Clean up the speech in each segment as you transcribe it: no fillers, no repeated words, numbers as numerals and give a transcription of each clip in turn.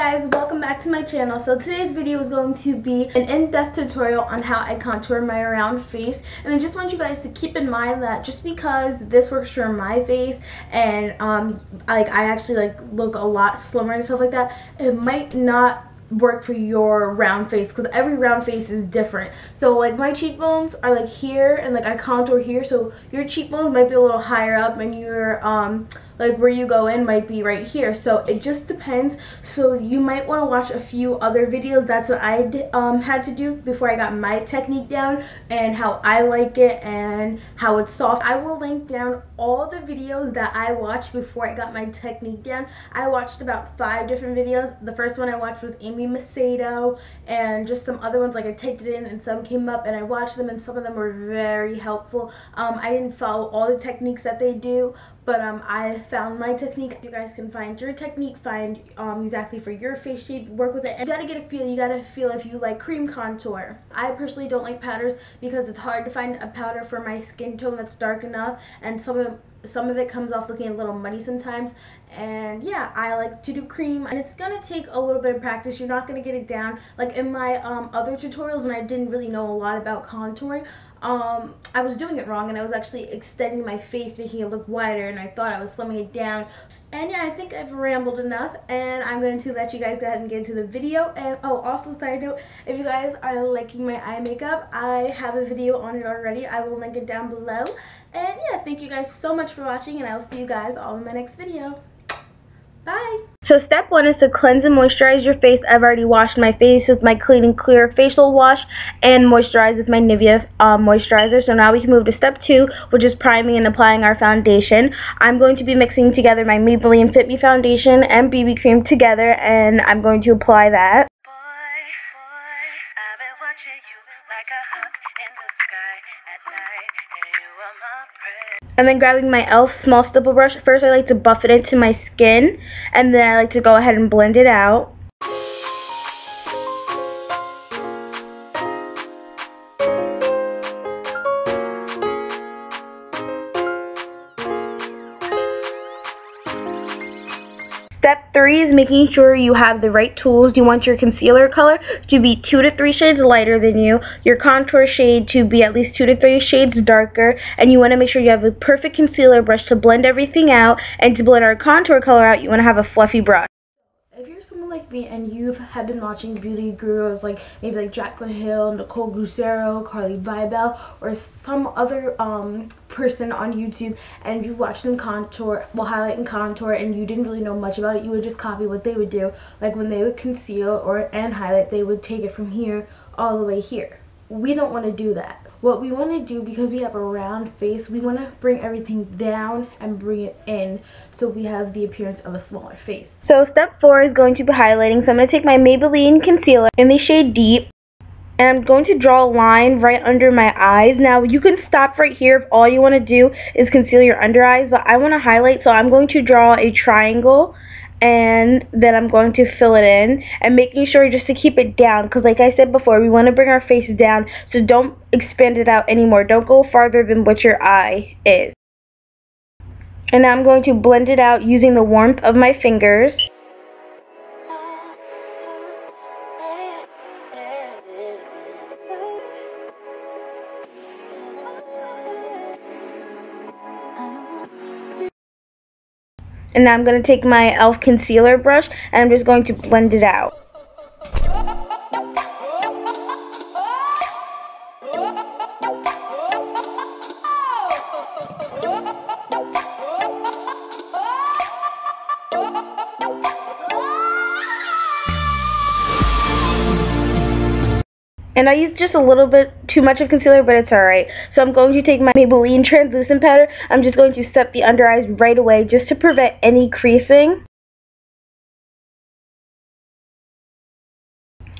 guys, welcome back to my channel. So today's video is going to be an in-depth tutorial on how I contour my round face, and I just want you guys to keep in mind that just because this works for my face and I actually look a lot slimmer and stuff like that, it might not work for your round face because every round face is different. So like my cheekbones are like here and like I contour here, so your cheekbones might be a little higher up and your like where you go in might be right here. So it just depends. So you might want to watch a few other videos. That's what I had to do before I got my technique down and how I like it and how it's soft. I will link down all the videos that I watched before I got my technique down. I watched about 5 different videos. The first one I watched was Amy Macedo and just some other ones, like I typed it in and some came up and I watched them and some of them were very helpful. I didn't follow all the techniques that they do, but I found my technique. You guys can find your technique, find exactly for your face shape, work with it. And you gotta get a feel. You gotta feel if you like cream contour. I personally don't like powders because it's hard to find a powder for my skin tone that's dark enough, and some of it comes off looking a little muddy sometimes. And yeah, I like to do cream, and it's gonna take a little bit of practice. You're not gonna get it down like in my other tutorials, and I didn't really know a lot about contouring. I was doing it wrong, and I was actually extending my face, making it look wider, and I thought I was slimming it down. And yeah, I think I've rambled enough, and I'm going to let you guys go ahead and get into the video. And oh, also side note, if you guys are liking my eye makeup, I have a video on it already. I will link it down below. And yeah, thank you guys so much for watching, and I will see you guys all in my next video. Bye! So step 1 is to cleanse and moisturize your face. I've already washed my face with my Clean and Clear facial wash and moisturize with my Nivea moisturizer. So now we can move to step 2, which is priming and applying our foundation. I'm going to be mixing together my Maybelline Fit Me foundation and BB cream together, and I'm going to apply that. I've been watching you like a hawk in the sky at night, and you are my prey. And then grabbing my e.l.f. small stipple brush. First I like to buff it into my skin, and then I like to go ahead and blend it out. Step 3 is making sure you have the right tools. You want your concealer color to be 2 to 3 shades lighter than you, your contour shade to be at least 2 to 3 shades darker, and you want to make sure you have a perfect concealer brush to blend everything out, and to blend our contour color out, you want to have a fluffy brush. If you're someone like me and you have been watching beauty gurus like maybe like Jaclyn Hill, Nicole Gucero, Carly Bybel, or some other person on YouTube, and you watch them contour, highlight and contour, and you didn't really know much about it, you would just copy what they would do. Like when they would conceal and highlight, they would take it from here all the way here. We don't want to do that. What we want to do, because we have a round face, we want to bring everything down and bring it in so we have the appearance of a smaller face. So step 4 is going to be highlighting. So I'm going to take my Maybelline concealer in the shade Deep, and I'm going to draw a line right under my eyes. Now you can stop right here if all you want to do is conceal your under eyes, but I want to highlight, so I'm going to draw a triangle, and then I'm going to fill it in, and making sure just to keep it down, because like I said before, we want to bring our face down, so don't expand it out anymore. Don't go farther than what your eye is. And now I'm going to blend it out using the warmth of my fingers. And now I'm going to take my e.l.f. concealer brush, and I'm just going to blend it out. And I used just a little bit too much of concealer, but it's alright. So I'm going to take my Maybelline translucent powder. I'm just going to set the under eyes right away just to prevent any creasing.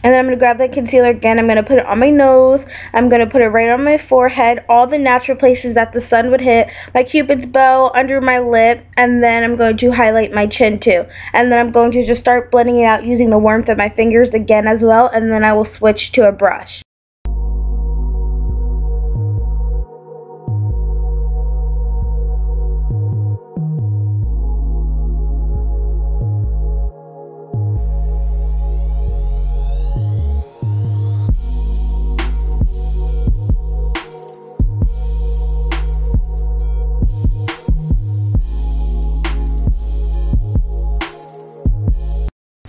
And then I'm going to grab that concealer again. I'm going to put it on my nose. I'm going to put it right on my forehead, all the natural places that the sun would hit, my cupid's bow, under my lip, and then I'm going to highlight my chin too. And then I'm going to just start blending it out using the warmth of my fingers again as well, and then I will switch to a brush.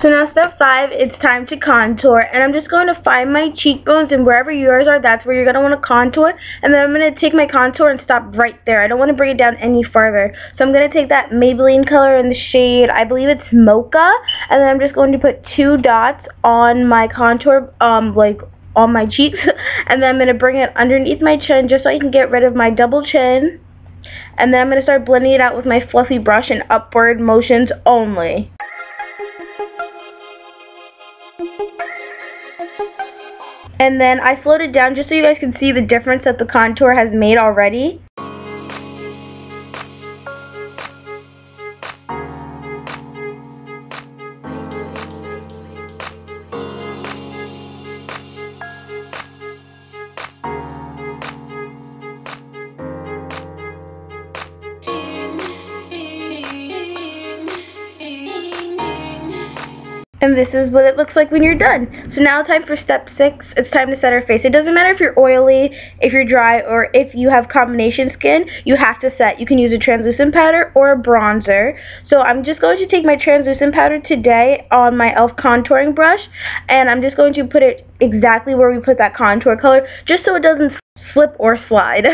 So now step 5, it's time to contour, and I'm just going to find my cheekbones, and wherever yours are, that's where you're going to want to contour, and then I'm going to take my contour and stop right there. I don't want to bring it down any farther. So I'm going to take that Maybelline color in the shade, I believe it's Mocha, and then I'm just going to put 2 dots on my contour, like on my cheeks, and then I'm going to bring it underneath my chin just so I can get rid of my double chin, and then I'm going to start blending it out with my fluffy brush in upward motions only. And then I slowed it down just so you guys can see the difference that the contour has made already. And this is what it looks like when you're done. So now it's time for step 6. It's time to set our face. It doesn't matter if you're oily, if you're dry, or if you have combination skin, you have to set. You can use a translucent powder or a bronzer. So I'm just going to take my translucent powder today on my e.l.f. contouring brush, and I'm just going to put it exactly where we put that contour color, just so it doesn't slip or slide.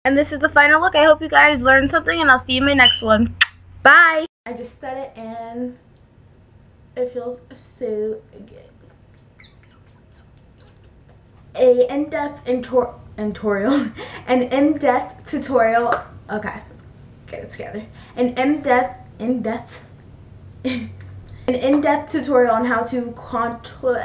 And this is the final look. I hope you guys learned something, and I'll see you in my next one. Bye! I just set it, and it feels so good. An in-depth tutorial. Okay, get it together. An in-depth tutorial on how to contour.